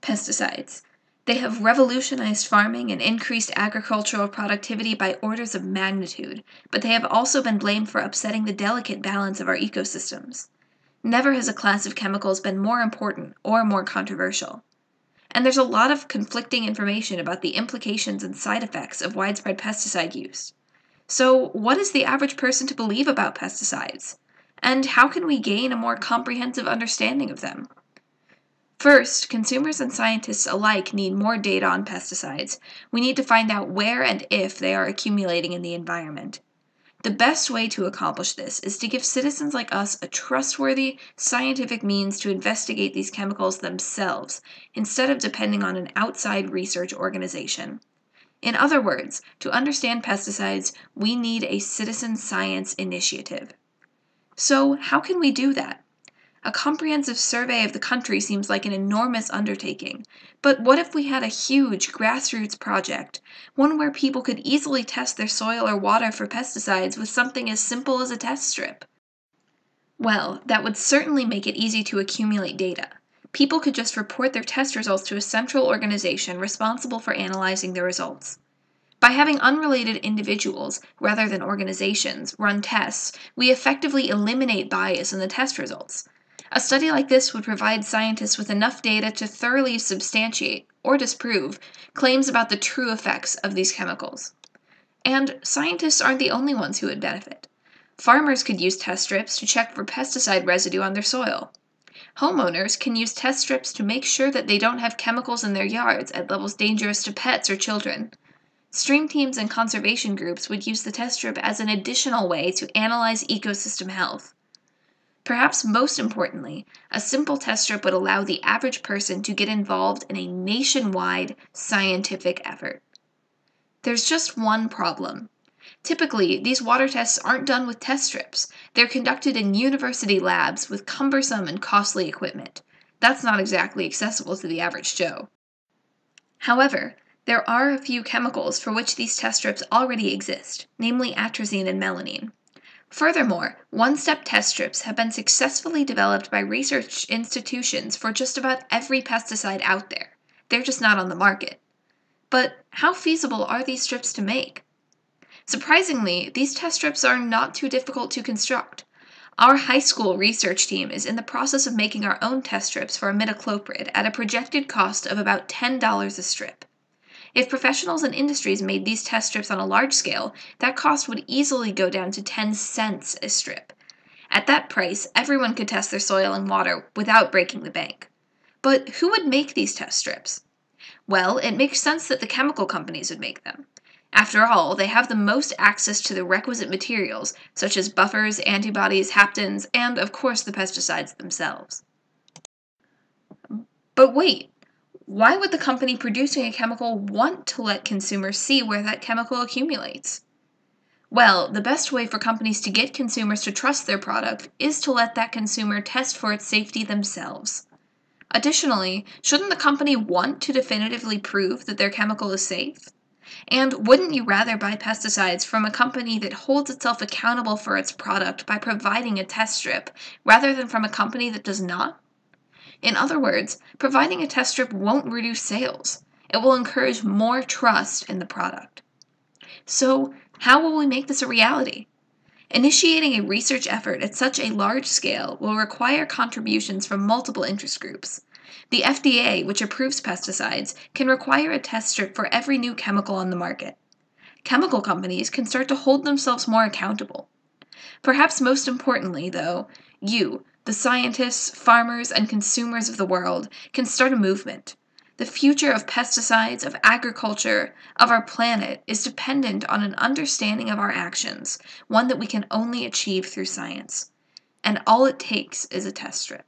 Pesticides. They have revolutionized farming and increased agricultural productivity by orders of magnitude, but they have also been blamed for upsetting the delicate balance of our ecosystems. Never has a class of chemicals been more important or more controversial. And there's a lot of conflicting information about the implications and side effects of widespread pesticide use. So, what is the average person to believe about pesticides? And how can we gain a more comprehensive understanding of them? First, consumers and scientists alike need more data on pesticides. We need to find out where and if they are accumulating in the environment. The best way to accomplish this is to give citizens like us a trustworthy, scientific means to investigate these chemicals themselves, instead of depending on an outside research organization. In other words, to understand pesticides, we need a citizen science initiative. So, how can we do that? A comprehensive survey of the country seems like an enormous undertaking, but what if we had a huge grassroots project, one where people could easily test their soil or water for pesticides with something as simple as a test strip? Well, that would certainly make it easy to accumulate data. People could just report their test results to a central organization responsible for analyzing the results. By having unrelated individuals, rather than organizations, run tests, we effectively eliminate bias in the test results. A study like this would provide scientists with enough data to thoroughly substantiate, or disprove, claims about the true effects of these chemicals. And scientists aren't the only ones who would benefit. Farmers could use test strips to check for pesticide residue on their soil. Homeowners can use test strips to make sure that they don't have chemicals in their yards at levels dangerous to pets or children. Stream teams and conservation groups would use the test strip as an additional way to analyze ecosystem health. Perhaps most importantly, a simple test strip would allow the average person to get involved in a nationwide scientific effort. There's just one problem. Typically, these water tests aren't done with test strips. They're conducted in university labs with cumbersome and costly equipment. That's not exactly accessible to the average Joe. However, there are a few chemicals for which these test strips already exist, namely atrazine and melamine. Furthermore, one-step test strips have been successfully developed by research institutions for just about every pesticide out there. They're just not on the market. But how feasible are these strips to make? Surprisingly, these test strips are not too difficult to construct. Our high school research team is in the process of making our own test strips for imidacloprid at a projected cost of about $10 a strip. If professionals and industries made these test strips on a large scale, that cost would easily go down to 10 cents a strip. At that price, everyone could test their soil and water without breaking the bank. But who would make these test strips? Well, it makes sense that the chemical companies would make them. After all, they have the most access to the requisite materials, such as buffers, antibodies, haptens, and, of course, the pesticides themselves. But wait! Why would the company producing a chemical want to let consumers see where that chemical accumulates? Well, the best way for companies to get consumers to trust their product is to let that consumer test for its safety themselves. Additionally, shouldn't the company want to definitively prove that their chemical is safe? And wouldn't you rather buy pesticides from a company that holds itself accountable for its product by providing a test strip, rather than from a company that does not? In other words, providing a test strip won't reduce sales. It will encourage more trust in the product. So, how will we make this a reality? Initiating a research effort at such a large scale will require contributions from multiple interest groups. The FDA, which approves pesticides, can require a test strip for every new chemical on the market. Chemical companies can start to hold themselves more accountable. Perhaps most importantly, though, you, the scientists, farmers, and consumers of the world, can start a movement. The future of pesticides, of agriculture, of our planet is dependent on an understanding of our actions, one that we can only achieve through science. And all it takes is a test strip.